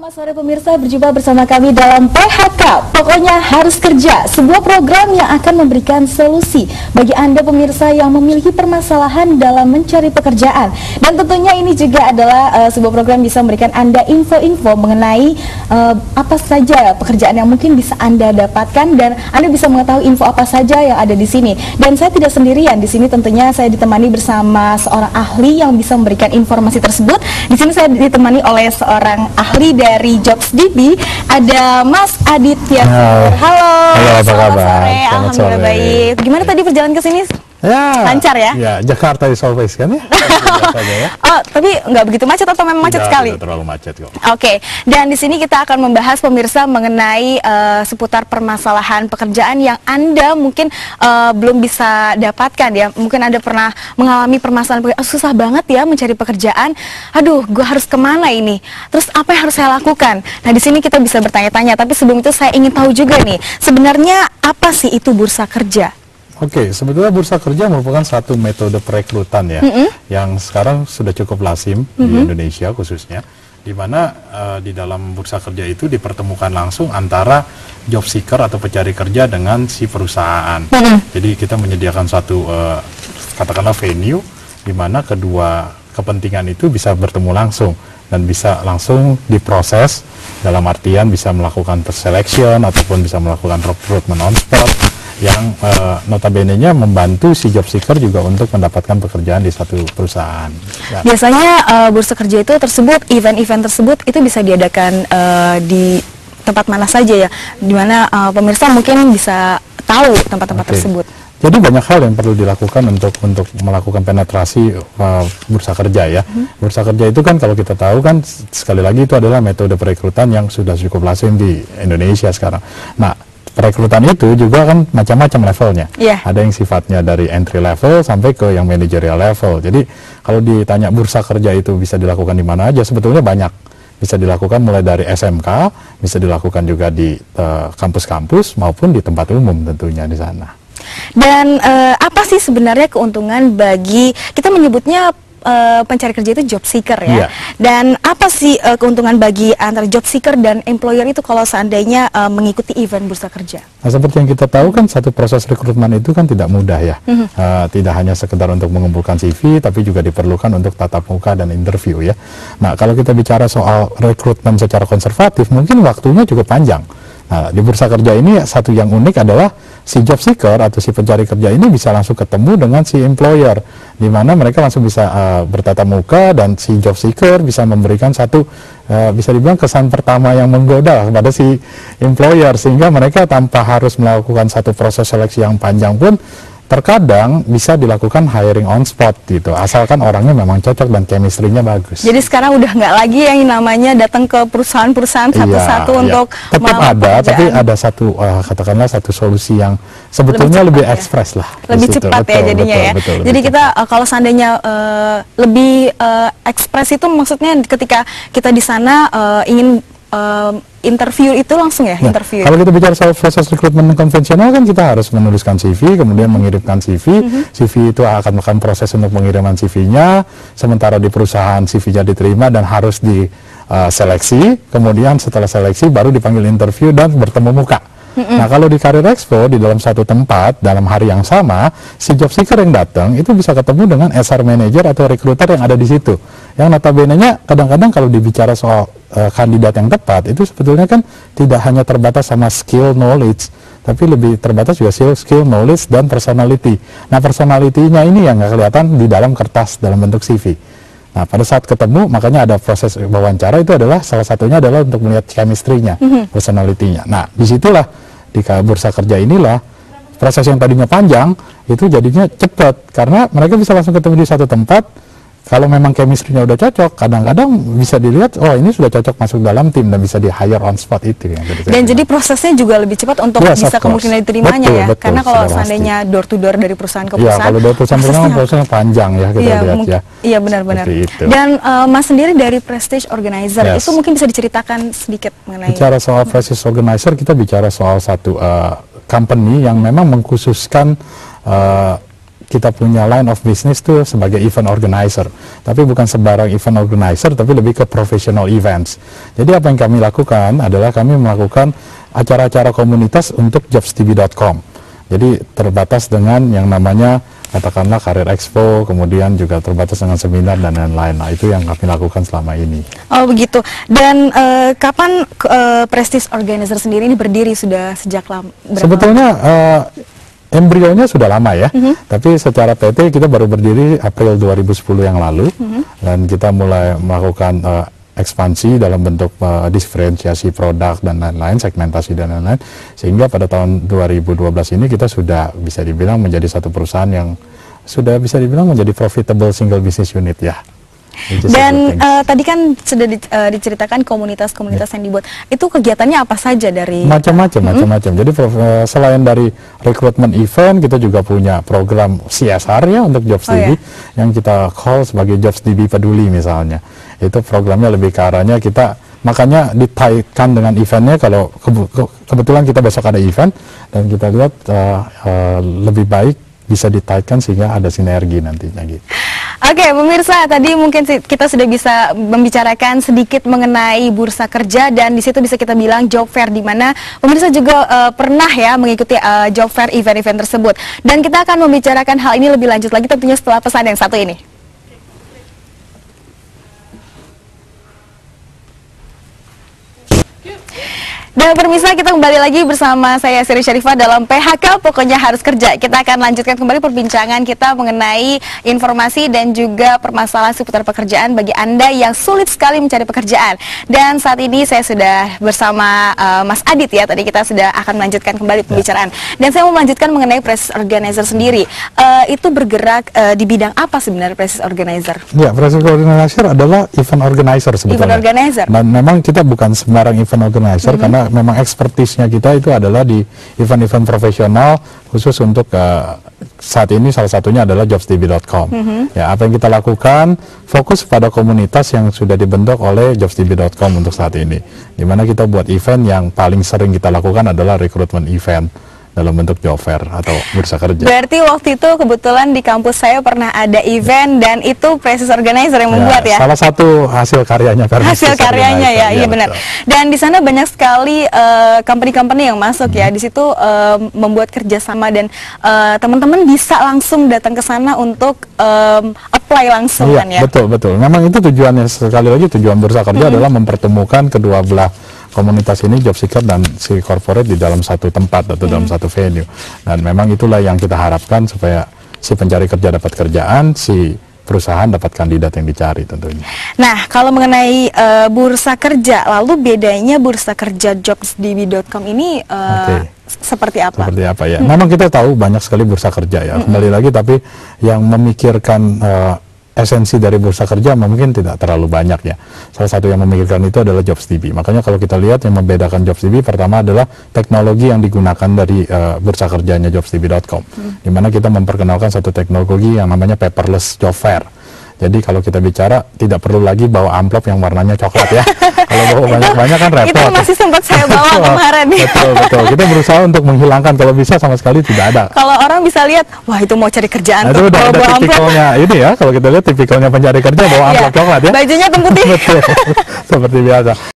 Selamat sore pemirsa, berjumpa bersama kami dalam PHK, pokoknya harus kerja, sebuah program yang akan memberikan solusi bagi Anda pemirsa yang memiliki permasalahan dalam mencari pekerjaan. Dan tentunya ini juga adalah sebuah program yang bisa memberikan Anda info-info mengenai apa saja pekerjaan yang mungkin bisa Anda dapatkan, dan Anda bisa mengetahui info apa saja yang ada di sini. Dan saya tidak sendirian di sini, tentunya saya ditemani bersama seorang ahli yang bisa memberikan informasi tersebut. Di sini saya ditemani oleh seorang ahli dari JobsDB, ada Mas Aditya. Halo, apa kabar? Sore. Alhamdulillah baik. Gimana tadi perjalanan ke sini? Ya, lancar ya? Ya, Jakarta is always kan ya? Ya. Oh, tapi nggak begitu macet atau memang macet sekali? Tidak terlalu macet kok. Oke, dan di sini kita akan membahas pemirsa mengenai seputar permasalahan pekerjaan yang Anda mungkin belum bisa dapatkan ya. Mungkin Anda pernah mengalami permasalahan susah banget ya mencari pekerjaan. Aduh, gue harus kemana ini? Terus apa yang harus saya lakukan? Nah, di sini kita bisa bertanya-tanya. Tapi sebelum itu saya ingin tahu juga nih, sebenarnya apa sih itu bursa kerja? Oke, sebetulnya bursa kerja merupakan satu metode perekrutan ya, yang sekarang sudah cukup lazim di Indonesia khususnya, di mana di dalam bursa kerja itu dipertemukan langsung antara job seeker atau pencari kerja dengan si perusahaan. Jadi kita menyediakan satu katakanlah venue di mana kedua kepentingan itu bisa bertemu langsung dan bisa langsung diproses, dalam artian bisa melakukan selection ataupun bisa melakukan recruitment on spot, yang notabene-nya membantu si job seeker juga untuk mendapatkan pekerjaan di satu perusahaan. Ya. Biasanya bursa kerja itu event-event tersebut itu bisa diadakan di tempat mana saja ya, dimana pemirsa mungkin bisa tahu tempat-tempat tersebut. Jadi banyak hal yang perlu dilakukan untuk melakukan penetrasi bursa kerja ya. Bursa kerja itu kan kalau kita tahu kan sekali lagi itu adalah metode perekrutan yang sudah cukup lazim di Indonesia sekarang. Nah, perekrutan itu juga kan macam-macam levelnya. Ada yang sifatnya dari entry level sampai ke yang managerial level. Jadi kalau ditanya bursa kerja itu bisa dilakukan di mana aja, sebetulnya banyak. Bisa dilakukan mulai dari SMK, bisa dilakukan juga di kampus-kampus maupun di tempat umum tentunya di sana. Dan apa sih sebenarnya keuntungan bagi, kita menyebutnya pencari kerja itu job seeker ya. Dan apa sih keuntungan bagi antara job seeker dan employer itu kalau seandainya mengikuti event bursa kerja? Nah, seperti yang kita tahu kan satu proses rekrutmen itu kan tidak mudah ya. Tidak hanya sekedar untuk mengumpulkan CV, tapi juga diperlukan untuk tatap muka dan interview ya. Nah, kalau kita bicara soal rekrutmen secara konservatif, mungkin waktunya cukup panjang. Nah, di bursa kerja ini satu yang unik adalah si job seeker atau si pencari kerja ini bisa langsung ketemu dengan si employer, di mana mereka langsung bisa bertatap muka, dan si job seeker bisa memberikan satu bisa dibilang kesan pertama yang menggoda kepada si employer, sehingga mereka tanpa harus melakukan satu proses seleksi yang panjang pun terkadang bisa dilakukan hiring on spot gitu, asalkan orangnya memang cocok dan chemistry-nya bagus. Jadi sekarang udah nggak lagi yang namanya datang ke perusahaan-perusahaan satu-satu untuk tetap ada, tapi ada satu katakanlah satu solusi yang sebetulnya lebih ekspres lah. Lebih cepat ya jadinya ya. Jadi kita kalau seandainya lebih ekspres itu maksudnya ketika kita di sana ingin interview itu langsung ya, interview. Kalau kita bicara soal proses rekrutmen konvensional kan kita harus menuliskan CV, kemudian mengirimkan CV. CV itu akan melakukan proses untuk pengiriman CV-nya, sementara di perusahaan CV-nya diterima dan harus diseleksi, kemudian setelah seleksi baru dipanggil interview dan bertemu muka. Nah, kalau di Career Expo di dalam satu tempat dalam hari yang sama, si job seeker yang datang itu bisa ketemu dengan HR manager atau recruiter yang ada di situ. Yang notabene-nya kadang-kadang kalau dibicara soal kandidat yang tepat itu sebetulnya kan tidak hanya terbatas sama skill knowledge, tapi lebih terbatas juga skill knowledge dan personality. Nah, personality-nya ini yang nggak kelihatan di dalam kertas dalam bentuk CV. Nah, pada saat ketemu, makanya ada proses wawancara, itu adalah salah satunya adalah untuk melihat chemistry-nya, personality-nya. Nah, disitulah di bursa kerja inilah proses yang tadinya panjang itu jadinya cepat, karena mereka bisa langsung ketemu di satu tempat. Kalau memang chemistry-nya udah cocok, kadang-kadang bisa dilihat, oh ini sudah cocok masuk dalam tim dan bisa di hire on spot itu. Dan jadi prosesnya juga lebih cepat untuk bisa kemungkinan diterimanya ya. Karena kalau seandainya door to door dari perusahaan ke perusahaan, kalau dari perusahaan prosesnya panjang ya kita lihat ya. Iya benar-benar. Dan Mas sendiri dari Prestige Organizer itu mungkin bisa diceritakan sedikit mengenai. Bicara soal Prestige Organizer, kita bicara soal satu company yang memang mengkhususkan kita punya line of business tuh sebagai event organizer, tapi bukan sembarang event organizer, tapi lebih ke professional events. Jadi apa yang kami lakukan adalah kami melakukan acara-acara komunitas untuk jobstv.com. Jadi terbatas dengan yang namanya katakanlah Career Expo, kemudian juga terbatas dengan seminar dan lain-lain. Nah, itu yang kami lakukan selama ini. Oh begitu. Dan kapan Prestige Organizer sendiri ini berdiri, sudah sejak lama? Sebetulnya embrionya sudah lama ya, tapi secara PT kita baru berdiri April 2010 yang lalu, dan kita mulai melakukan ekspansi dalam bentuk diferensiasi produk dan lain-lain, segmentasi dan lain-lain, sehingga pada tahun 2012 ini kita sudah bisa dibilang menjadi satu perusahaan yang sudah bisa dibilang menjadi profitable single business unit ya. Dan tadi kan sudah diceritakan komunitas-komunitas yang dibuat, itu kegiatannya apa saja dari? Macam-macam. Jadi selain dari rekrutmen event, kita juga punya program CSR ya untuk Jobs TV, yang kita call sebagai Jobs TV Peduli misalnya. Itu programnya lebih ke arahnya kita, makanya ditaikkan dengan eventnya. Kalau kebetulan kita besok ada event, dan kita lihat lebih baik bisa ditaikkan sehingga ada sinergi nantinya gitu. Oke, pemirsa, tadi mungkin kita sudah bisa membicarakan sedikit mengenai bursa kerja, dan di situ bisa kita bilang job fair, di mana pemirsa juga pernah ya mengikuti job fair event-event tersebut. Dan kita akan membicarakan hal ini lebih lanjut lagi tentunya setelah pesan yang satu ini. Dan pemirsa, kita kembali lagi bersama saya Sri Syarifah dalam PHK Pokoknya Harus Kerja. Kita akan lanjutkan kembali perbincangan kita mengenai informasi dan juga permasalahan seputar pekerjaan bagi Anda yang sulit sekali mencari pekerjaan. Dan saat ini saya sudah bersama Mas Adit ya, tadi kita sudah akan melanjutkan kembali pembicaraan. Dan saya mau melanjutkan mengenai Prestige Organizer sendiri. Itu bergerak di bidang apa sebenarnya Prestige Organizer? Ya, Prestige Organizer adalah event organizer sebetulnya. Event organizer. Dan memang kita bukan sembarang event organizer, karena memang ekspertisnya kita itu adalah di event-event profesional khusus untuk saat ini salah satunya adalah jobstv.com. Ya, apa yang kita lakukan fokus pada komunitas yang sudah dibentuk oleh jobstv.com untuk saat ini, dimana kita buat event yang paling sering kita lakukan adalah rekrutmen event dalam bentuk job fair atau bursa kerja. Berarti waktu itu kebetulan di kampus saya pernah ada event, dan itu Prestige Organizer yang membuat ya? Salah satu hasil karyanya. Hasil karyanya ya, iya benar. Dan di sana banyak sekali company-company yang masuk ya, di situ membuat kerjasama, dan teman-teman bisa langsung datang ke sana untuk apply langsung kan ya? Betul. Memang itu tujuannya, sekali lagi tujuan bursa kerja adalah mempertemukan kedua belah komunitas ini, job seeker dan si corporate, di dalam satu tempat atau dalam satu venue. Dan memang itulah yang kita harapkan, supaya si pencari kerja dapat kerjaan, si perusahaan dapat kandidat yang dicari tentunya. Nah, kalau mengenai bursa kerja, lalu bedanya bursa kerja jobstv.com ini seperti apa? Seperti apa ya? Memang kita tahu banyak sekali bursa kerja ya. Kembali lagi, tapi yang memikirkan esensi dari bursa kerja mungkin tidak terlalu banyak ya. Salah satu yang memikirkan itu adalah Jobs TV. Makanya kalau kita lihat yang membedakan Jobs TV, pertama adalah teknologi yang digunakan dari bursa kerjanya jobstv.com, di mana kita memperkenalkan satu teknologi yang namanya paperless job fair. Jadi kalau kita bicara tidak perlu lagi bawa amplop yang warnanya coklat ya. Kalau bawa banyak-banyak kan repot. Itu masih sempat saya bawa kemarin. Betul. Kita berusaha untuk menghilangkan, kalau bisa sama sekali tidak ada. Kalau orang bisa lihat, wah itu mau cari kerjaan tuh bawa tipikalnya ini ya. Kalau kita lihat tipikalnya pencari kerja bawa amplop coklat ya. Bajunya hitam putih. Betul. Seperti biasa.